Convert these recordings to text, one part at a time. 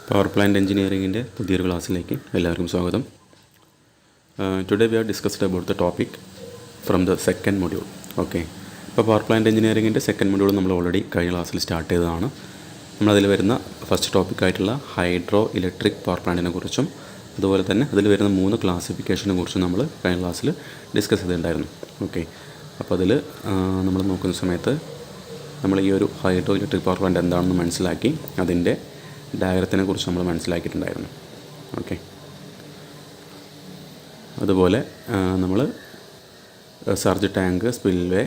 Power plant എഞ്ചിനീയറിംഗിൻ്റെ പുതിയൊരു ക്ലാസ്സിലേക്ക് എല്ലാവർക്കും സ്വാഗതം. Today we R discussed about the topic from the second module. Okay, ഇപ്പോൾ പവർ പ്ലാന്റ് എഞ്ചിനീയറിംഗിൻ്റെ സെക്കൻഡ് മൊഡ്യൂൾ നമ്മൾ ഓൾറെഡി കഴിഞ്ഞ ക്ലാസ്സിൽ സ്റ്റാർട്ട് ചെയ്തതാണ്. നമ്മളതിൽ വരുന്ന ഫസ്റ്റ് ടോപ്പിക്കായിട്ടുള്ള ഹൈഡ്രോ ഇലക്ട്രിക് പവർ പ്ലാന്റിനെ കുറിച്ചും അതുപോലെ തന്നെ അതിൽ വരുന്ന 3 ക്ലാസിഫിക്കേഷനെ കുറിച്ചും നമ്മൾ കഴിഞ്ഞ ക്ലാസ്സിൽ ഡിസ്കസ് ചെയ്തിട്ടുണ്ടായിരുന്നു. ഓക്കെ, അപ്പോൾ അതിൽ നമ്മൾ നോക്കുന്ന സമയത്ത് നമ്മൾ ഈ ഒരു ഹൈഡ്രോ ഇലക്ട്രിക് പവർ പ്ലാന്റ് എന്താണെന്ന് മനസ്സിലാക്കി അതിൻ്റെ ഡയഗ്രത്തിനെ കുറിച്ച് നമ്മൾ മനസ്സിലാക്കിയിട്ടുണ്ടായിരുന്നു. ഓക്കെ, അതുപോലെ നമ്മൾ സർജ് ടാങ്ക്, സ്പിൽവേ,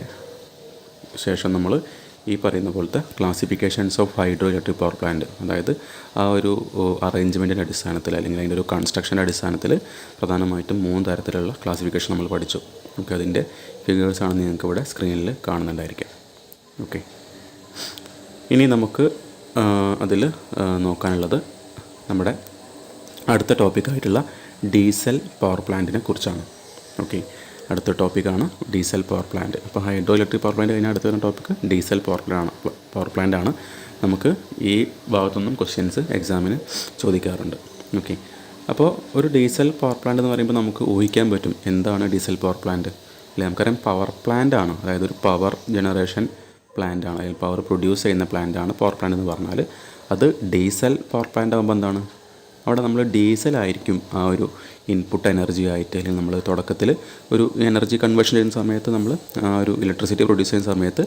ശേഷം നമ്മൾ ഈ പറയുന്ന പോലത്തെ classifications of hydro electric power plant, അതായത് ആ ഒരു അറേഞ്ച്മെൻറ്റിൻ്റെ അടിസ്ഥാനത്തിൽ അല്ലെങ്കിൽ അതിൻ്റെ ഒരു കൺസ്ട്രക്ഷൻ്റെ അടിസ്ഥാനത്തിൽ പ്രധാനമായിട്ടും 3 തരത്തിലുള്ള ക്ലാസിഫിക്കേഷൻ നമ്മൾ പഠിച്ചു. ഓക്കെ, അതിൻ്റെ ഫിഗേഴ്സാണ് നിങ്ങൾക്ക് ഇവിടെ സ്ക്രീനിൽ കാണുന്നുണ്ടായിരിക്കാം. ഓക്കെ, ഇനി നമുക്ക് അതിൽ നോക്കാനുള്ളത് നമ്മുടെ അടുത്ത ടോപ്പിക്കായിട്ടുള്ള ഡീസൽ പവർ പ്ലാന്റിനെ കുറിച്ചാണ്. ഓക്കെ, അടുത്ത ടോപ്പിക്കാണ് ഡീസൽ പവർ പ്ലാന്റ്. അപ്പോൾ ഹൈഡ്രോ ഇലക്ട്രിക് പവർ പ്ലാന്റ് കഴിഞ്ഞാൽ അടുത്ത വരുന്ന ടോപ്പിക്ക് ഡീസൽ പവർ പ്ലാന്റ് ആണ്. നമുക്ക് ഈ ഭാഗത്തുനിന്നും ക്വസ്റ്റ്യൻസ് എക്സാമിന് ചോദിക്കാറുണ്ട്. ഓക്കെ, അപ്പോൾ ഒരു ഡീസൽ പവർ പ്ലാന്റ് എന്ന് പറയുമ്പോൾ നമുക്ക് ഊഹിക്കാൻ പറ്റും എന്താണ് ഡീസൽ പവർ പ്ലാന്റ് അല്ലേ. നമുക്കറിയാം പവർ പ്ലാന്റ് ആണ്, അതായത് ഒരു പവർ ജനറേഷൻ പ്ലാന്റ് ആണ്, അല്ലെങ്കിൽ പവർ പ്രൊഡ്യൂസ് ചെയ്യുന്ന പ്ലാന്റ് ആണ് പവർ പ്ലാന്റ് എന്ന് പറഞ്ഞാൽ. അത് ഡീസൽ പവർ പ്ലാന്റ് ആകുമ്പോൾ എന്താണ്, അവിടെ നമ്മൾ ഡീസലായിരിക്കും ആ ഒരു ഇൻപുട്ട് എനർജി ആയിട്ട്, അല്ലെങ്കിൽ നമ്മൾ തുടക്കത്തിൽ ഒരു എനർജി കൺവേർഷൻ ചെയ്യുന്ന സമയത്ത് നമ്മൾ ആ ഒരു ഇലക്ട്രിസിറ്റി പ്രൊഡ്യൂസ് ചെയ്യുന്ന സമയത്ത്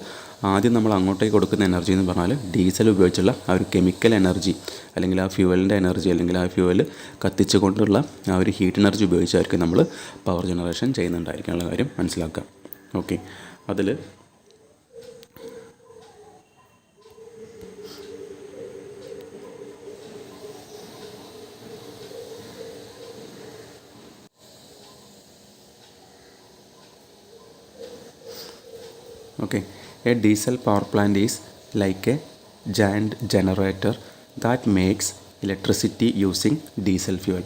ആദ്യം നമ്മൾ അങ്ങോട്ടേക്ക് കൊടുക്കുന്ന എനർജി എന്ന് പറഞ്ഞാൽ ഡീസൽ ഉപയോഗിച്ചുള്ള ആ ഒരു കെമിക്കൽ എനർജി, അല്ലെങ്കിൽ ആ ഫ്യൂവലിൻ്റെ എനർജി, അല്ലെങ്കിൽ ആ ഫ്യൂവൽ കത്തിച്ചുകൊണ്ടുള്ള ആ ഒരു ഹീറ്റ് എനർജി ഉപയോഗിച്ചായിരിക്കും നമ്മൾ പവർ ജനറേഷൻ ചെയ്യുന്നുണ്ടായിരിക്കാനുള്ള കാര്യം മനസ്സിലാക്കുക. ഓക്കെ, അതിൽ okay, a diesel power plant is like a giant generator that makes electricity using diesel fuel.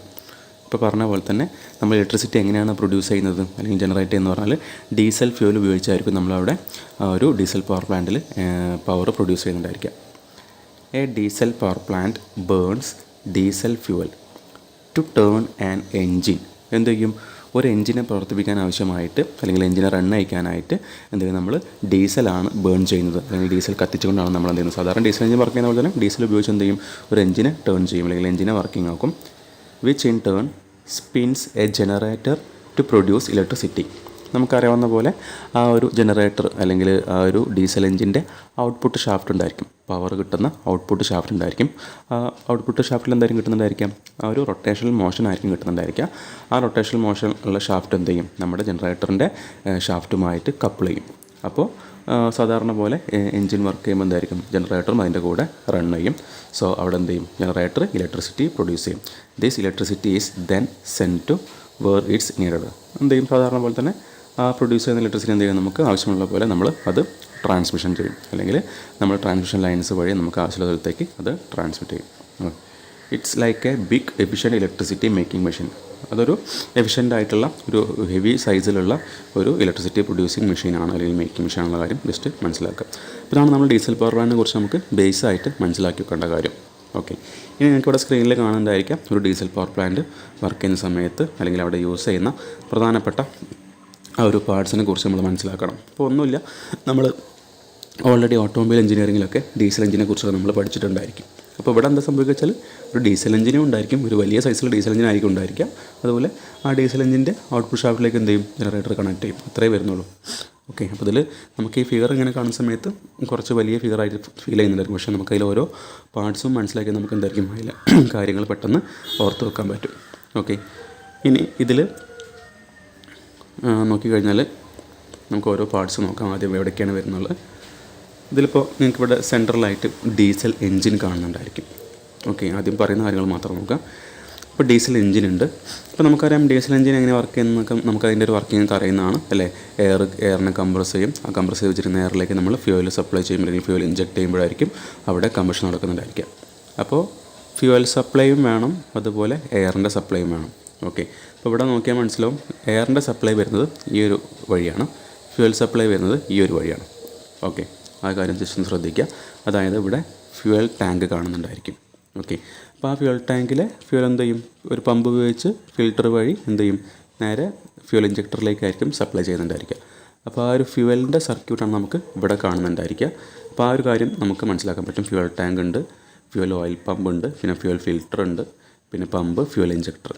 ഇപ്പോൾ പറഞ്ഞ പോലെ തന്നെ നമ്മൾ ഇലക്ട്രിസിറ്റി എങ്ങനെയാണ് പ്രൊഡ്യൂസ് ചെയ്യുന്നത് അല്ലെങ്കിൽ ജനറേറ്റ് എന്ന് പറഞ്ഞാൽ ഡീസൽ ഫ്യൂൽ ഉപയോഗിച്ചായിരിക്കും നമ്മളവിടെ ഒരു ഡീസൽ പവർ പ്ലാന്റിൽ പവർ പ്രൊഡ്യൂസ് ചെയ്യുന്നുണ്ടായിരിക്കുക. A diesel power plant burns diesel fuel to turn an engine. എന്ത് ചെയ്യും, ഒരു എൻജിനെ പ്രവർത്തിപ്പിക്കാൻ ആവശ്യമായിട്ട് അല്ലെങ്കിൽ എൻജിനെ റൺ അയക്കാനായിട്ട് എന്തെങ്കിലും നമ്മൾ ഡീസലാണ് ബേൺ ചെയ്യുന്നത്, അല്ലെങ്കിൽ ഡീസൽ കത്തിച്ചുകൊണ്ടാണ് നമ്മൾ എന്ത് ചെയ്യുന്നത്. സാധാരണ ഡീസൽ എഞ്ചിൻ വർക്ക് ചെയ്യുന്ന പോലെ തന്നെ ഡീസൽ ഉപയോഗിച്ച് എന്ത് ചെയ്യും, ഒരു എൻജിനെ ടേൺ ചെയ്യും, അല്ലെങ്കിൽ എൻജിനെ വർക്കിംഗ് ആക്കും. Which in turn spins a generator to produce electricity. നമുക്കറിയാവുന്ന പോലെ ആ ഒരു ജനറേറ്റർ അല്ലെങ്കിൽ ആ ഒരു ഡീസൽ എൻജിൻ്റെ ഔട്ട്പുട്ട് ഷാഫ്റ്റ് ഉണ്ടായിരിക്കും, പവർ കിട്ടുന്ന ഔട്ട്പുട്ട് ഷാഫ്റ്റ് ഉണ്ടായിരിക്കും. ആ ഔട്ട്പുട്ട് ഷാഫ്റ്റിൽ എന്തായാലും കിട്ടുന്നുണ്ടായിരിക്കാം, ആ ഒരു റൊട്ടേഷണൽ മോഷൻ ആയിരിക്കും കിട്ടുന്നുണ്ടായിരിക്കുക. ആ റൊട്ടേഷണൽ മോഷൻ ഉള്ള ഷാഫ്റ്റ് എന്ത് ചെയ്യും, നമ്മുടെ ജനറേറ്ററിൻ്റെ ഷാഫ്റ്റുമായിട്ട് കപ്പിൾ ചെയ്യും. അപ്പോൾ സാധാരണ പോലെ എൻജിൻ വർക്ക് ചെയ്യുമ്പോൾ എന്തായിരിക്കും, ജനറേറ്ററും അതിൻ്റെ കൂടെ റൺ ചെയ്യും. സോ അവിടെ എന്ത് ചെയ്യും, ജനറേറ്റർ ഇലക്ട്രിസിറ്റി പ്രൊഡ്യൂസ് ചെയ്യും. This electricity is then send to where it's needed. എന്ത് ചെയ്യും, സാധാരണ പോലെ തന്നെ ആ പ്രൊഡ്യൂസ് ചെയ്യുന്ന ഇലക്ട്രിസിറ്റി എന്ത് ചെയ്യും, നമുക്ക് ആവശ്യമുള്ള പോലെ നമ്മൾ അത് ട്രാൻസ്മിഷൻ ചെയ്യും, അല്ലെങ്കിൽ നമ്മൾ ട്രാൻസ്മിഷൻ ലൈൻസ് വഴി നമുക്ക് ആവശ്യമുള്ള സ്ഥലത്തേക്ക് അത് ട്രാൻസ്മിറ്റ് ചെയ്യും. It's like a big efficient electricity making machine. അതൊരു എഫിഷ്യൻ്റ് ആയിട്ടുള്ള ഒരു ഹെവി സൈസിലുള്ള ഒരു ഇലക്ട്രിസിറ്റി പ്രൊഡ്യൂസിങ് മെഷീനാണ്, അല്ലെങ്കിൽ മേക്കിംഗ് മെഷീനാണെന്ന കാര്യം ജസ്റ്റ് മനസ്സിലാക്കുക. അപ്പോൾ ഇതാണ് നമ്മൾ ഡീസൽ പവർ പ്ലാന്റിനെ കുറിച്ച് നമുക്ക് ബേസായിട്ട് മനസ്സിലാക്കി വെക്കേണ്ട കാര്യം. ഓക്കെ, ഇനി നിങ്ങൾക്ക് ഇവിടെ സ്ക്രീനിൽ കാണുന്നതായിരിക്കാം ഒരു ഡീസൽ പവർ പ്ലാന്റ് വർക്ക് ചെയ്യുന്ന സമയത്ത് അല്ലെങ്കിൽ അവിടെ യൂസ് ചെയ്യുന്ന പ്രധാനപ്പെട്ട ആ ഒരു പാർട്സിനെ കുറിച്ച് നമ്മൾ മനസ്സിലാക്കണം. അപ്പോൾ ഒന്നുമില്ല, നമ്മൾ ഓൾറെഡി ഓട്ടോമൊബൈൽ എഞ്ചിനീയറിങ്ങിലൊക്കെ ഡീസൽ എഞ്ചിനെ കുറിച്ചൊക്കെ നമ്മൾ പഠിച്ചിട്ടുണ്ടായിരിക്കും. അപ്പോൾ ഇവിടെ എന്താ സംഭവിക്കുക വെച്ചാൽ ഒരു ഡീസൽ എഞ്ചിനും ഉണ്ടായിരിക്കും, ഒരു വലിയ സൈസിലുള്ള ഡീസൽ എഞ്ചിനായിരിക്കും ഉണ്ടായിരിക്കുക. അതുപോലെ ആ ഡീസൽ എഞ്ചിൻ്റെ ഔട്ട്പുട്ട് ഷാഫ്റ്റിലേക്ക് എന്ത് ചെയ്യും, ജനറേറ്റർ കണക്ട് ചെയ്യും. അത്രേ വരുന്നുള്ളൂ. ഓക്കെ, അപ്പോൾ ഇതിൽ നമുക്ക് ഈ ഫിഗർ ഇങ്ങനെ കാണുന്ന സമയത്ത് കുറച്ച് വലിയ ഫിഗറായിട്ട് ഫീൽ ചെയ്യുന്നുണ്ടായിരിക്കും. പക്ഷേ നമുക്ക് അതിൽ ഓരോ പാർട്സും മനസ്സിലാക്കി നമുക്ക് എന്തായിരിക്കും അതിൽ കാര്യങ്ങൾ പെട്ടെന്ന് ഓർത്ത് വെക്കാൻ പറ്റും. ഓക്കെ, ഇനി ഇതിൽ നോക്കിക്കഴിഞ്ഞാൽ നമുക്ക് ഓരോ പാർട്സ് നോക്കാം. ആദ്യം എവിടേക്കാണ് വരുന്നുള്ളത്. ഇതിലിപ്പോൾ നിങ്ങൾക്ക് ഇവിടെ സെൻട്രലായിട്ട് ഡീസൽ എൻജിൻ കാണുന്നുണ്ടായിരിക്കും. ഓക്കെ, ആദ്യം പറയുന്ന കാര്യങ്ങൾ മാത്രം നോക്കാം. ഇപ്പോൾ ഡീസൽ എൻജിൻ ഉണ്ട്. അപ്പോൾ നമുക്കറിയാം ഡീസൽ എൻജിൻ എങ്ങനെ വർക്ക് ചെയ്യുന്നതൊക്കെ നമുക്ക് അതിൻ്റെ ഒരു വർക്കിംഗ് അറിയുന്നതാണ് അല്ലേ. എയറിനെ കംപ്രസ് ചെയ്യും, ആ കംപ്രസ് ചെയ്ത് വെച്ചിരുന്ന എയറിലേക്ക് നമ്മൾ ഫ്യൂവൽ സപ്ലൈ ചെയ്യും, അല്ലെങ്കിൽ ഫ്യൂവൽ ഇഞ്ചെക്ട് ചെയ്യുമ്പോഴായിരിക്കും അവിടെ കമ്പഷൻ നടക്കുന്നുണ്ടായിരിക്കുക. അപ്പോൾ ഫ്യൂവൽ സപ്ലൈയും വേണം, അതുപോലെ എയറിൻ്റെ സപ്ലൈയും വേണം. ഓക്കെ, അപ്പോൾ ഇവിടെ നോക്കിയാൽ മനസ്സിലാവും എയറിൻ്റെ സപ്ലൈ വരുന്നത് ഈ ഒരു വഴിയാണ്, ഫ്യൂവൽ സപ്ലൈ വരുന്നത് ഈ ഒരു വഴിയാണ്. ഓക്കെ, ആ കാര്യം ജസ്റ്റ് ഒന്ന് ശ്രദ്ധിക്കുക. അതായത് ഇവിടെ ഫ്യൂവൽ ടാങ്ക് കാണുന്നുണ്ടായിരിക്കും. ഓക്കെ. അപ്പോൾ ആ ഫ്യൂൽ ടാങ്കിലെ ഫ്യൂൽ എന്ത് ചെയ്യും, ഒരു പമ്പ് ഉപയോഗിച്ച് ഫിൽറ്റർ വഴി എന്ത് ചെയ്യും, നേരെ ഫ്യൂൽ ഇഞ്ചക്ടറിലേക്കായിരിക്കും സപ്ലൈ ചെയ്യുന്നുണ്ടായിരിക്കുക. അപ്പോൾ ആ ഒരു ഫ്യൂവലിൻ്റെ സർക്യൂട്ടാണ് നമുക്ക് ഇവിടെ കാണുന്നുണ്ടായിരിക്കുക. അപ്പോൾ ആ ഒരു കാര്യം നമുക്ക് മനസ്സിലാക്കാൻ പറ്റും. ഫ്യൂൽ ടാങ്ക് ഉണ്ട്, ഫ്യൂൽ ഓയിൽ പമ്പ് ഉണ്ട്, പിന്നെ ഫ്യൂൽ ഫിൽറ്റർ ഉണ്ട്, പിന്നെ പമ്പ്, ഫ്യൂൽ ഇഞ്ചക്ടർ.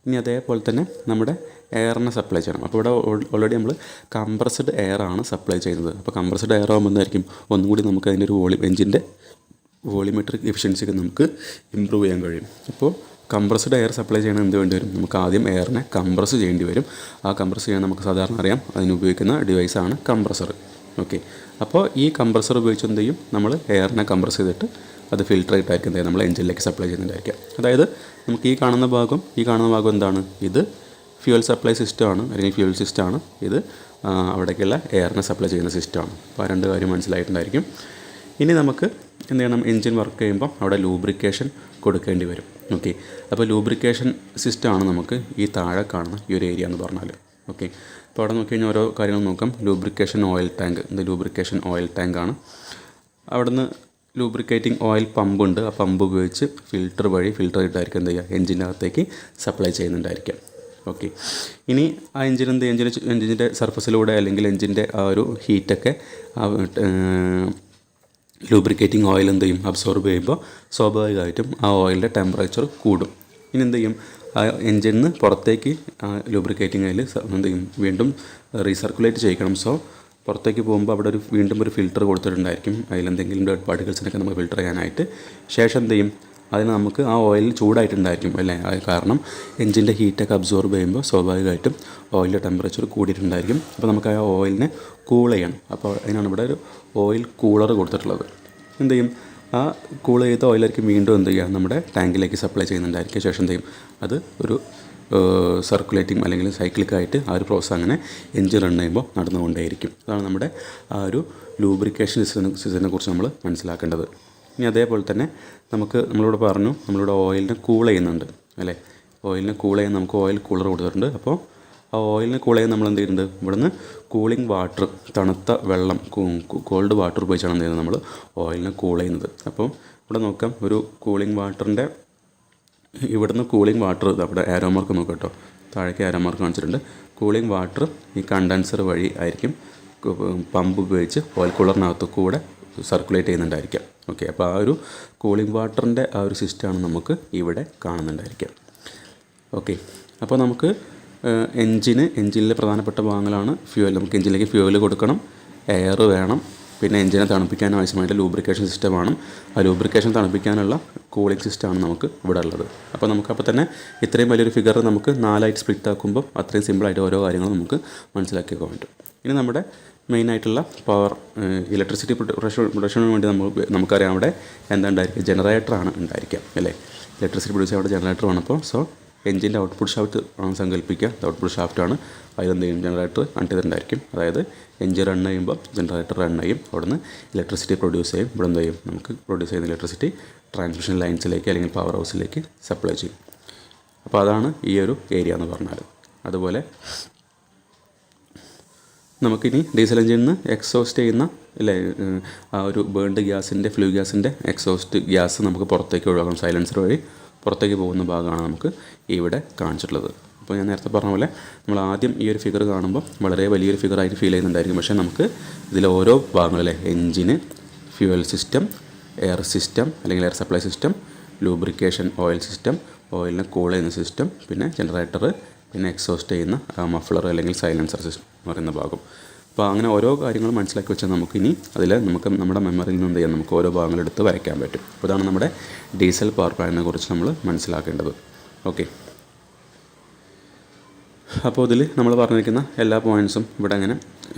ഇനി അതേപോലെ തന്നെ നമ്മുടെ എയറിനെ സപ്ലൈ ചെയ്യണം. അപ്പോൾ ഇവിടെ ഓൾറെഡി നമ്മൾ കംപ്രസ്ഡ് എയർ ആണ് സപ്ലൈ ചെയ്യുന്നത്. അപ്പോൾ കംപ്രസ്ഡ് എയർ ആകുമ്പോൾ എന്തായിരിക്കും, ഒന്നും കൂടി നമുക്ക് അതിൻ്റെ ഒരു എഞ്ചിൻ്റെ വോളിമെട്രിക് എഫിഷ്യൻസിക്ക് നമുക്ക് ഇമ്പ്രൂവ് ചെയ്യാൻ കഴിയും. അപ്പോൾ കംപ്രസ്ഡ് എയർ സപ്ലൈ ചെയ്യണം എന്ത് വേണ്ടി വരും, നമുക്ക് ആദ്യം എയറിനെ കംപ്രസ് ചെയ്യേണ്ടി വരും. ആ കംപ്രസ് ചെയ്യാൻ നമുക്ക് സാധാരണ അറിയാം, അതിന് ഉപയോഗിക്കുന്ന ഡിവൈസാണ് കംപ്രസർ. ഓക്കെ. അപ്പോൾ ഈ കംപ്രസർ ഉപയോഗിച്ച് എന്ത് ചെയ്യും, നമ്മൾ എയറിനെ കംപ്രസ് ചെയ്തിട്ട് അത് ഫിൽറ്റർ ആയിട്ടായിരിക്കും എന്തായാലും നമ്മൾ എഞ്ചിനിലേക്ക് സപ്ലൈ ചെയ്യുന്നുണ്ടായിരിക്കുക. അതായത് നമുക്ക് ഈ കാണുന്ന ഭാഗം എന്താണ്, ഇത് ഫ്യൂൽ സപ്ലൈ സിസ്റ്റമാണ് അല്ലെങ്കിൽ ഫ്യൂൽ സിസ്റ്റമാണ്. ഇത് അവിടേക്കുള്ള എയറിനെ സപ്ലൈ ചെയ്യുന്ന സിസ്റ്റമാണ്. അപ്പോൾ ആ രണ്ട് കാര്യം മനസ്സിലായിട്ടുണ്ടായിരിക്കും. ഇനി നമുക്ക് എന്ത് ചെയ്യണം, എഞ്ചിൻ വർക്ക് ചെയ്യുമ്പോൾ അവിടെ ലൂബ്രിക്കേഷൻ കൊടുക്കേണ്ടി വരും. ഓക്കെ. അപ്പോൾ ലൂബ്രിക്കേഷൻ സിസ്റ്റമാണ് നമുക്ക് ഈ താഴെ കാണുന്ന ഈ ഒരു ഏരിയ എന്ന് പറഞ്ഞാൽ. ഓക്കെ. അപ്പോൾ അവിടെ നോക്കി കഴിഞ്ഞാൽ ഓരോ കാര്യങ്ങൾ നോക്കാം. ലൂബ്രിക്കേഷൻ ഓയിൽ ടാങ്ക്, ഇത് ലൂബ്രിക്കേഷൻ ഓയിൽ ടാങ്കാണ്. അവിടുന്ന് ലൂബ്രിക്കേറ്റിംഗ് ഓയിൽ പമ്പ് ഉണ്ട്. ആ പമ്പ് ഉപയോഗിച്ച് ഫിൽറ്റർ വഴി ഫിൽറ്റർ ഇട്ടായിരിക്കും എന്ത് ചെയ്യുക, എഞ്ചിൻ്റെ അകത്തേക്ക് സപ്ലൈ ചെയ്യുന്നുണ്ടായിരിക്കാം. ഓക്കെ. ഇനി ആ എഞ്ചിൻ്റെ സർഫസിലൂടെ അല്ലെങ്കിൽ എഞ്ചിൻ്റെ ആ ഒരു ഹീറ്റൊക്കെ ലൂബ്രിക്കേറ്റിംഗ് ഓയിൽ എന്ത് ചെയ്യും, അബ്സോർബ് ചെയ്യുമ്പോൾ സ്വാഭാവികമായിട്ടും ആ ഓയിലിൻ്റെ ടെമ്പറേച്ചർ കൂടും. ഇനി എന്ത് ചെയ്യും, ആ എഞ്ചിനിൽ നിന്ന് പുറത്തേക്ക് ആ ലൂബ്രിക്കേറ്റിംഗ് ഓയിൽ എന്ത് ചെയ്യും, വീണ്ടും റീസർക്കുലേറ്റ് ചെയ്യിക്കണം. സോ പുറത്തേക്ക് പോകുമ്പോൾ അവിടെ വീണ്ടും ഒരു ഫിൽറ്റർ കൊടുത്തിട്ടുണ്ടായിരിക്കും. അതിലെന്തെങ്കിലും ഡെഡ് പാർട്ടിക്കിൾസിനൊക്കെ നമുക്ക് ഫിൽറ്റർ ചെയ്യാനായിട്ട്. ശേഷം എന്ത് ചെയ്യും, അതിന് നമുക്ക് ആ ഓയിൽ ചൂടായിട്ടുണ്ടായിരിക്കും അല്ലേ. കാരണം എഞ്ചിൻ്റെ ഹീറ്റൊക്കെ അബ്സോർബ് ചെയ്യുമ്പോൾ സ്വാഭാവികമായിട്ടും ഓയിലിൻ്റെ ടെമ്പറേച്ചർ കൂടിയിട്ടുണ്ടായിരിക്കും. അപ്പോൾ നമുക്ക് ആ ഓയിലിനെ കൂൾ ചെയ്യണം. അപ്പോൾ അതിനാണ് ഇവിടെ ഒരു ഓയിൽ കൂളർ കൊടുത്തിട്ടുള്ളത്. എന്ത് ചെയ്യും, ആ കൂൾ ചെയ്ത ഓയിലായിരിക്കും വീണ്ടും എന്ത് ചെയ്യുക, നമ്മുടെ ടാങ്കിലേക്ക് സപ്ലൈ ചെയ്യുന്നുണ്ടായിരിക്കും. ശേഷം എന്ത് ചെയ്യും, അത് ഒരു സർക്കുലേറ്റിംഗ് അല്ലെങ്കിൽ സൈക്ലിക്കായിട്ട് ആ ഒരു പ്രോസസ്സ് അങ്ങനെ എഞ്ചിൻ റൺ ചെയ്യുമ്പോൾ നടന്നുകൊണ്ടേയിരിക്കും. അതാണ് നമ്മുടെ ആ ഒരു ലൂബ്രിക്കേഷൻ സിസ്റ്റത്തിനെ കുറിച്ച് നമ്മൾ മനസ്സിലാക്കേണ്ടത്. ഇനി അതേപോലെ തന്നെ നമ്മളിവിടെ പറഞ്ഞു, നമ്മളിവിടെ ഓയിലിനെ കൂൾ ചെയ്യുന്നുണ്ട് അല്ലേ. ഓയിലിനെ കൂൾ ചെയ്യാൻ നമുക്ക് ഓയിൽ കൂളർ കൊടുത്തിട്ടുണ്ട്. അപ്പോൾ ആ ഓയിലിനെ കൂൾ ചെയ്യാൻ നമ്മൾ എന്ത് ചെയ്യുന്നുണ്ട്, ഇവിടുന്ന് കൂളിംഗ് വാട്ടർ, തണുത്ത വെള്ളം, കോൾഡ് വാട്ടർ ഉപയോഗിച്ചാണ് എന്ത് ചെയ്യുന്നത്, നമ്മൾ ഓയിലിനെ കൂൾ ചെയ്യുന്നത്. അപ്പോൾ ഇവിടെ നോക്കാം, ഒരു കൂളിംഗ് വാട്ടറിൻ്റെ ഇവിടുന്ന് കൂളിംഗ് വാട്ടർ അവിടെ ആരോ മാർക്ക് നോക്കാം കേട്ടോ, താഴേക്ക് ആരോ മാർക്ക് കാണിച്ചിട്ടുണ്ട്. കൂളിംഗ് വാട്ടർ ഈ കണ്ടൻസർ വഴി ആയിരിക്കും പമ്പ് ഉപയോഗിച്ച് ഓയിൽ കൂളറിനകത്ത് കൂടെ സർക്കുലേറ്റ് ചെയ്യുന്നുണ്ടായിരിക്കാം. ഓക്കെ. അപ്പോൾ ആ ഒരു കൂളിംഗ് വാട്ടറിൻ്റെ ആ ഒരു സിസ്റ്റമാണ് നമുക്ക് ഇവിടെ കാണുന്നുണ്ടായിരിക്കാം. ഓക്കെ. അപ്പോൾ നമുക്ക് എഞ്ചിനിലെ പ്രധാനപ്പെട്ട ഭാഗങ്ങളാണ് ഫ്യൂവൽ. നമുക്ക് എഞ്ചിനിലേക്ക് ഫ്യൂവൽ കൊടുക്കണം, എയർ വേണം, പിന്നെ എഞ്ചിനെ തണുപ്പിക്കാൻ ആവശ്യമായിട്ട് ലൂബ്രിക്കേഷൻ സിസ്റ്റം വേണം. ആ ലൂബ്രിക്കേഷൻ തണുപ്പിക്കാനുള്ള കൂളിംഗ് സിസ്റ്റമാണ് നമുക്ക് ഇവിടെ ഉള്ളത്. അപ്പോൾ തന്നെ ഇത്രയും വലിയൊരു ഫിഗർ നമുക്ക് 4ആയിട്ട് സ്പ്ലിറ്റ് ആക്കുമ്പോൾ അത്രയും സിമ്പിളായിട്ട് ഓരോ കാര്യങ്ങളും നമുക്ക് മനസ്സിലാക്കിയേക്കാൻ പറ്റും. ഇനി നമ്മുടെ മെയിനായിട്ടുള്ള പവർ ഇലക്ട്രിസിറ്റി പ്രൊഡക്ഷന് വേണ്ടി നമുക്കറിയാം അവിടെ എന്താ ഉണ്ടായിരിക്കുക, ജനറേറ്ററാണ് ഉണ്ടായിരിക്കുക അല്ലേ. ഇലക്ട്രിസിറ്റി പ്രൊഡ്യൂസ് അവിടെ ജനറേറ്റർ വേണം. അപ്പോൾ സോ എഞ്ചിൻ്റെ ഔട്ട്പുട്ട് ഷാഫ്റ്റ് ആണ് സങ്കല്പിക്കുക. ഔട്ട്പുട്ട് ഷാഫ്റ്റാണ്, അതിലെന്ത് ചെയ്യും, ജനറേറ്റർ കണക്ട് ചെയ്തിട്ടുണ്ടായിരിക്കും. അതായത് എഞ്ചിൻ റൺ ചെയ്യുമ്പോൾ ജനറേറ്റർ റൺ ചെയ്യും, അവിടുന്ന് ഇലക്ട്രിസിറ്റി പ്രൊഡ്യൂസ് ചെയ്യും. ഇവിടെ എന്ത് ചെയ്യും, നമുക്ക് പ്രൊഡ്യൂസ് ചെയ്യുന്ന ഇലക്ട്രിസിറ്റി ട്രാൻസ്മിഷൻ ലൈൻസിലേക്ക് അല്ലെങ്കിൽ പവർ ഹൗസിലേക്ക് സപ്ലൈ ചെയ്യും. അപ്പോൾ അതാണ് ഈ ഒരു ഏരിയ എന്ന് പറഞ്ഞാൽ. അതുപോലെ നമുക്കിനി ഡീസൽ എഞ്ചിനിൽ നിന്ന് എക്സോസ്റ്റ് ചെയ്യുന്ന അല്ലേ ആ ഒരു ബേൺഡ് ഗ്യാസിൻ്റെ ഫ്ലൂ ഗ്യാസിൻ്റെ എക്സോസ്റ്റ് ഗ്യാസ് നമുക്ക് പുറത്തേക്ക് ഒഴിവാക്കണം. സൈലൻസർ വഴി പുറത്തേക്ക് പോകുന്ന ഭാഗമാണ് നമുക്ക് ഇവിടെ കാണിച്ചിട്ടുള്ളത്. അപ്പോൾ ഞാൻ നേരത്തെ പറഞ്ഞ പോലെ നമ്മൾ ആദ്യം ഈ ഒരു ഫിഗർ കാണുമ്പോൾ വളരെ വലിയൊരു ഫിഗറായിട്ട് ഫീൽ ചെയ്യുന്നുണ്ടായിരിക്കും. പക്ഷേ നമുക്ക് ഇതിൽ ഓരോ ഭാഗങ്ങളല്ലേ, എഞ്ചിന്, ഫ്യൂവൽ സിസ്റ്റം, എയർ സിസ്റ്റം അല്ലെങ്കിൽ air supply system, lubrication oil system, ഓയിലിനെ കൂൾ ചെയ്യുന്ന സിസ്റ്റം, പിന്നെ ജനറേറ്റർ, പിന്നെ എക്സോസ്റ്റ് ചെയ്യുന്ന മഫ്ലർ അല്ലെങ്കിൽ സൈലൻസർ സിസ്റ്റം എന്ന് പറയുന്ന ഭാഗം. അപ്പോൾ അങ്ങനെ ഓരോ കാര്യങ്ങളും മനസ്സിലാക്കി വെച്ചാൽ നമുക്കിനി നമുക്ക് നമ്മുടെ മെമ്മറിയിൽ നിന്ന് എന്ത് ചെയ്യാം, നമുക്ക് ഓരോ ഭാഗങ്ങളെടുത്ത് വരയ്ക്കാൻ പറ്റും. അപ്പോൾ ഇതാണ് നമ്മുടെ ഡീസൽ പവർ പ്ലാന്റിനെ കുറിച്ച് നമ്മൾ മനസ്സിലാക്കേണ്ടത്. ഓക്കെ. അപ്പോൾ ഇതിൽ നമ്മൾ പറഞ്ഞിരിക്കുന്ന എല്ലാ പോയിൻറ്റ്സും ഇവിടെ അങ്ങനെ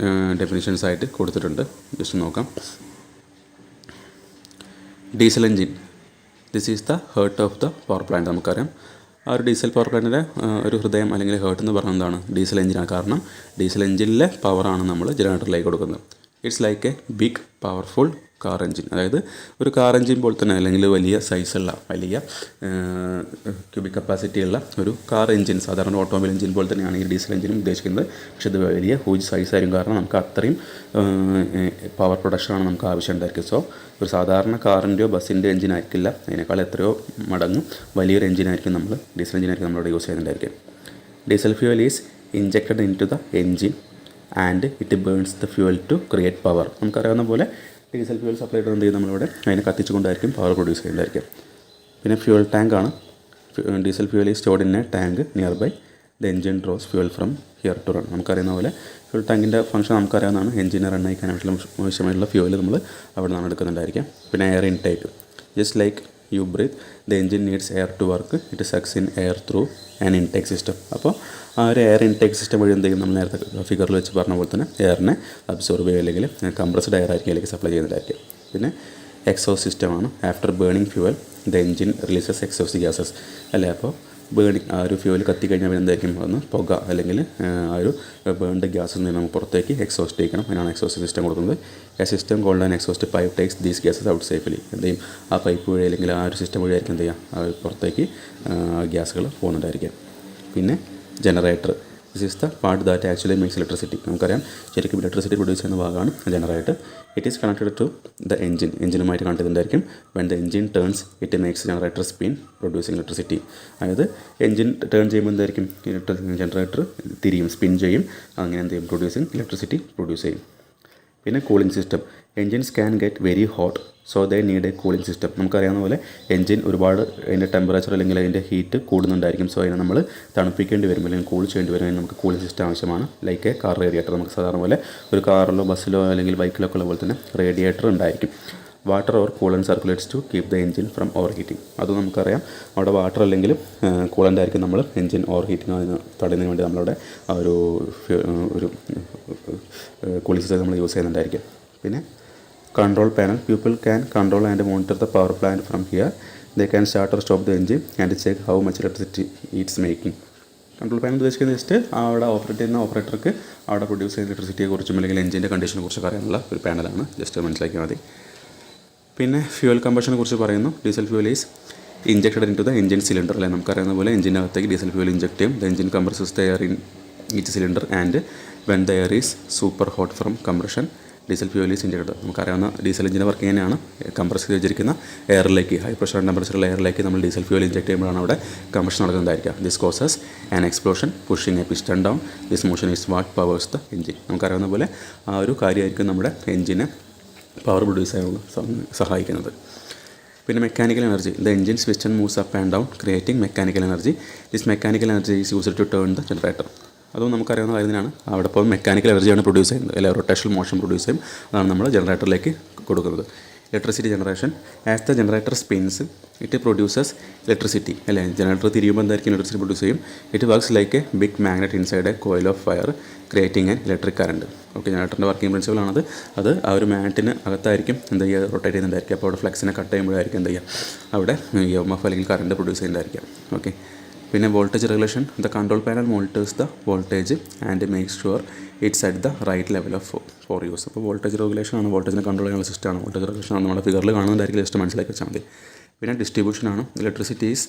ഡെഫിനിഷൻസ് ആയിട്ട് കൊടുത്തിട്ടുണ്ട്. ജസ്റ്റ് നോക്കാം. Diesel engine, this is the heart of the power plant. നമുക്കറിയാം ആ ഒരു ഡീസൽ പവർ പ്ലാന്റിൻ്റെ ഒരു ഹൃദയം അല്ലെങ്കിൽ ഹേർട്ട് എന്ന് പറയുന്നത് എന്താണ്, ഡീസൽ എഞ്ചിനാണ്. കാരണം ഡീസൽ എഞ്ചിനിലെ പവറാണ് നമ്മൾ ജനറേറ്ററിലേക്ക് കൊടുക്കുന്നത്. It's like a big powerful car engine, അതായത് ഒരു കാർ എഞ്ചിൻ പോലെ തന്നെ അല്ലെങ്കിൽ വലിയ സൈസുള്ള വലിയ ക്യൂബിക് കപ്പാസിറ്റി ഉള്ള ഒരു കാർ എഞ്ചിൻ, സാധാരണ ഓട്ടോമൊബൈൽ എഞ്ചിൻ പോലെ തന്നെയാണ് ഈ ഡീസൽ എഞ്ചിനും ഉദ്ദേശിക്കുന്നത്. പക്ഷേ ഇത് വലിയ ഹ്യൂജ് സൈസായിരിക്കും, കാരണം നമുക്ക് അത്രയും പവർ പ്രൊഡക്ഷനാണ് നമുക്ക് ആവശ്യമുണ്ടായിരിക്കും. സോ ഒരു സാധാരണ കാറിൻ്റെയോ ബസ്സിൻ്റെ എഞ്ചിൻ ആയിരിക്കില്ല, അതിനേക്കാൾ എത്രയോ മടങ്ങ് വലിയൊരു എഞ്ചിനായിരിക്കും ഡീസൽ എഞ്ചിനായിരിക്കും നമ്മളിവിടെ യൂസ് ചെയ്യുന്നുണ്ടായിരിക്കും. Diesel fuel is injected into the engine and it burns the fuel to create power. നമുക്കറിയാവുന്ന പോലെ ഡീസൽ ഫ്യൂവൽ സപ്ലൈ ചെയ്ത് എന്ത് ചെയ്യും, നമ്മളിവിടെ അതിനെ കത്തിച്ചുകൊണ്ടായിരിക്കും പവർ പ്രൊഡ്യൂസ് ചെയ്യുന്നതായിരിക്കും. പിന്നെ ഫ്യൂവൽ ടാങ്കാണ്. Diesel fuel is stored in a tank nearby the engine draws fuel from here to run. നമുക്കറിയുന്ന പോലെ ഫ്യൂവൽ ടാങ്കിൻ്റെ ഫംഗ്ഷൻ നമുക്കറിയാവുന്നതാണ്. എഞ്ചിനെ റൺ ആവശ്യമായിട്ടുള്ള ഫ്യൂവൽ നമ്മൾ അവിടെ നിന്നാണ് എടുക്കുന്നുണ്ടായിരിക്കാം. പിന്നെ air intake, just like you breathe the engine needs air to work, it sucks in air through an intake system. അപ്പോൾ ആ ഒരു എയർ ഇൻടേക്ക് സിസ്റ്റം വഴി എന്ത് ചെയ്യും, നമ്മൾ നേരത്തെ ഫിഗറിൽ വെച്ച് പറഞ്ഞ പോലെ തന്നെ എയറിനെ അബ്സോർബ് ചെയ്യുക അല്ലെങ്കിൽ കംപ്രസ്ഡ് എയർ ആയിരിക്കും അതിലേക്ക് സപ്ലൈ ചെയ്യുന്നതായിരിക്കും. പിന്നെ എക്സോസ്റ്റ് സിസ്റ്റമാണ്. After burning fuel the engine releases exhaust gases അല്ലേ. അപ്പോൾ ആ ഒരു ഫ്യൂവൽ കത്തിക്കഴിഞ്ഞാൽ എന്തായിരിക്കും, ഒന്ന് പുക അല്ലെങ്കിൽ ആ ഒരു ബേൺഡ് ഗ്യാസിൽ നിന്ന് നമുക്ക് പുറത്തേക്ക് എക്സോസ്റ്റ് ചെയ്യണം. അതിനാണ് എക്സോസ്റ്റ് സിസ്റ്റം കൊടുക്കുന്നത്. A system called an exhaust pipe takes these gases out safely. എന്ത് ചെയ്യും, ആ പൈപ്പ് വഴി അല്ലെങ്കിൽ ആ ഒരു സിസ്റ്റം വഴിയായിരിക്കും എന്ത് ചെയ്യുക, പുറത്തേക്ക് ഗ്യാസുകൾ പോകുന്നുണ്ടായിരിക്കും. പിന്നെ generator, this is the part that actually makes electricity. നമുക്കറിയാം ശരിക്കും ഇലക്ട്രിസിറ്റി പ്രൊഡ്യൂസ് ചെയ്യുന്ന ഭാഗമാണ് generator. It is connected to the എഞ്ചിനുമായിട്ട് കണക്ട് ചെയ്തിട്ടുണ്ടായിരിക്കും. When the engine turns it makes generator spin producing electricity. അതായത് എഞ്ചിൻ ടേൺ ചെയ്യുമ്പോൾ എന്തായിരിക്കും, ജനറേറ്റർ തിരിയും, സ്പിൻ ചെയ്യും, അങ്ങനെ എന്ത് ചെയ്യും, ഇലക്ട്രിസിറ്റി പ്രൊഡ്യൂസ് ചെയ്യും. പിന്നെ cooling system, engines can get very hot so they need A cooling system. നമുക്കറിയാവുന്ന പോലെ എൻജിൻ ഒരുപാട് അതിൻ്റെ ടെമ്പറേച്ചർ അല്ലെങ്കിൽ അതിൻ്റെ ഹീറ്റ് കൂടുന്നുണ്ടായിരിക്കും. സോ അതിനെ നമ്മൾ തണുപ്പിക്കേണ്ടി വരും അല്ലെങ്കിൽ കൂൾ ചെയ്യേണ്ടി വരും. നമുക്ക് കൂളിംഗ് സിസ്റ്റം ആവശ്യമാണ്. Like A car radiator. നമുക്ക് സാധാരണ പോലെ ഒരു കാറിലോ ബസ്സിലോ അല്ലെങ്കിൽ ബൈക്കിലൊക്കെ ഉള്ള പോലെ തന്നെ റേഡിയേറ്റർ ഉണ്ടായിരിക്കും. Water or coolant circulates to keep the engine from overheating. അതും നമുക്കറിയാം, അവിടെ വാട്ടർ അല്ലെങ്കിൽ കൂളൻ്റ് ആയിരിക്കും നമ്മൾ എഞ്ചിൻ ഓവർ ഹീറ്റിംഗ് തടയുന്നതിന് വേണ്ടി നമ്മളവിടെ ആ ഒരു കൂളിംഗ് സിസ്റ്റം നമ്മൾ യൂസ് ചെയ്യുന്നുണ്ടായിരിക്കും. പിന്നെ control panel, people can control and monitor the power plant from here. They can start or stop the engine and check how much electricity it's making. Control panel ഉദ്ദേശിക്കുന്നത് just അവിടെ operate ചെയ്യുന്ന ഓപ്പറേറ്റർക്ക് അവിടെ produce ചെയ്യുന്ന ഇലക്ട്രിസിറ്റിയെക്കുറിച്ചും അല്ലെങ്കിൽ എഞ്ചിൻ്റെ കണ്ടീഷനെ കുറിച്ചൊക്കെ അറിയാനുള്ള ഒരു പാനലാണ്. ജസ്റ്റ് മനസ്സിലാക്കിയാൽ മതി. പിന്നെ ഫ്യൂവൽ കമ്പഷനെ കുറിച്ച് പറയുന്നു. Diesel fuel is injected into the engine cylinder അല്ലേ. നമുക്കറിയുന്ന പോലെ എഞ്ചിൻ്റെ അകത്തേക്ക് ഡീസൽ ഫ്യൂവൽ ഇൻജെക്ട് ചെയ്യും. The engine compresses the air in each cylinder and when the air is super hot from compression diesel fuel is injected. നമുക്കറിയാവുന്ന diesel എഞ്ചിൻ്റെ work തന്നെയാണ്. Compress ചെയ്ത് വെച്ചിരിക്കുന്ന എയറിലേക്ക്, ഹൈ പ്രഷർ ടെമ്പറേച്ചറുള്ള എയറിലേക്ക് നമ്മൾ ഡീസൽ ഫ്യൂവൽ ഇൻജെക്ട് ചെയ്യുമ്പോഴാണ് അവിടെ compression നടക്കുന്നതായിരിക്കുക. This causes an explosion pushing a piston down. This motion is what powers the engine. നമുക്കറിയാവുന്ന പോലെ ആ ഒരു കാര്യമായിരിക്കും നമ്മുടെ എഞ്ചിനെ പവർ പ്രൊഡ്യൂസ് ചെയ്യാനുള്ള സഹായിക്കുന്നത്. പിന്നെ mechanical energy, the engine switch and moves up and down creating mechanical energy. This mechanical energy is used to turn the generator. അതും നമുക്കറിയാവുന്ന കാര്യത്തിനാണ്. അവിടെ ഇപ്പോൾ മെക്കാനിക്കൽ എനർജിയാണ് പ്രൊഡ്യൂസ് ചെയ്യുന്നത്, അല്ലെങ്കിൽ റൊട്ടേഷണൽ മോഷൻ പ്രൊഡ്യൂസ് ചെയ്യും. അതാണ് നമ്മൾ ജനറേറ്ററിലേക്ക് കൊടുക്കുന്നത്. Electricity generation, as the generator spins it produces electricity അല്ലേ. ജനറേറ്റർ തിരിയുമ്പോൾ എന്തായിരിക്കും ഇലക്ട്രിസിറ്റി പ്രൊഡ്യൂസ് ചെയ്യും. It works like a big magnet inside a coil of fire creating an electric current. Okay, ജനറേറ്ററിൻ്റെ വർക്കിംഗ് പ്രിൻസിപ്പിളാണത്. അത് ആ ഒരു മാഗ്നറ്റിന് അകത്തായിരിക്കും എന്താ ചെയ്യുക, റൊട്ടേറ്റ് ചെയ്യുന്നുണ്ടായിരിക്കും. അപ്പോൾ അവിടെ ഫ്ലക്സിനെ കട്ട് ചെയ്യുമ്പോഴായിരിക്കും എന്താ ചെയ്യുക, അവിടെ EMF അല്ലെങ്കിൽ കറണ്ട് പ്രൊഡ്യൂസ് ചെയ്യുന്നതായിരിക്കും. ഓക്കെ. പിന്നെ voltage regulation, the control panel monitors the voltage and make sure it's at the right level of for use. അപ്പോൾ വോൾട്ടേജ് റെഗുലേഷൻ ആണ്, വോൾട്ടേജിനെ കൺട്രോൾ ചെയ്യാനുള്ള സിസ്റ്റമാണ്. വോൾട്ടേജ് റെഗുലേഷൻ ആണ് നമ്മുടെ ഫിഗറിൽ കാണുന്നതായിരിക്കും, ജസ്റ്റ് മനസ്സിലാക്കി വെച്ചാൽ മതി. പിന്നെ ഡിസ്ട്രിബ്യൂഷനാണ്. Electricity is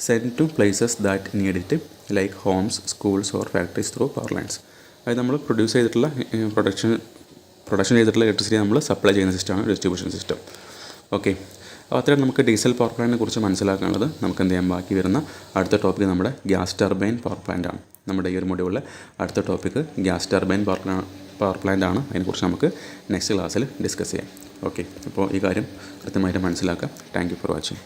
send to places that need it like homes, schools or factories through power lines. അതായത് നമ്മൾ പ്രൊഡ്യൂസ് ചെയ്തിട്ടുള്ള പ്രൊഡക്ഷൻ ചെയ്തിട്ടുള്ള ഇലക്ട്രിസിറ്റി നമ്മൾ സപ്ലൈ ചെയ്യുന്ന സിസ്റ്റമാണ് ഡിസ്ട്രിബ്യൂഷൻ സിസ്റ്റം. ഓക്കെ, അപ്പോൾ അത്രയും നമുക്ക് ഡീസൽ പവർ പ്ലാന്റിനെ കുറിച്ച് മനസ്സിലാക്കാനുള്ളത്. നമുക്ക് എന്ത് ചെയ്യാൻ ബാക്കി വരുന്ന അടുത്ത ടോപ്പിക്ക് നമ്മുടെ ഗ്യാസ് ടർബൈൻ പവർ പ്ലാന്റ് ആണ്. നമ്മുടെ ഈ ഒരു മൊഡ്യൂളിലെ അടുത്ത topic gas turbine power plant ആണ്. അതിനെക്കുറിച്ച് നമുക്ക് നെക്സ്റ്റ് ക്ലാസ്സിൽ ഡിസ്കസ് ചെയ്യാം. ഓക്കെ, അപ്പോൾ ഈ കാര്യം കൃത്യമായിട്ട് മനസ്സിലാക്കാം. Thank you for watching.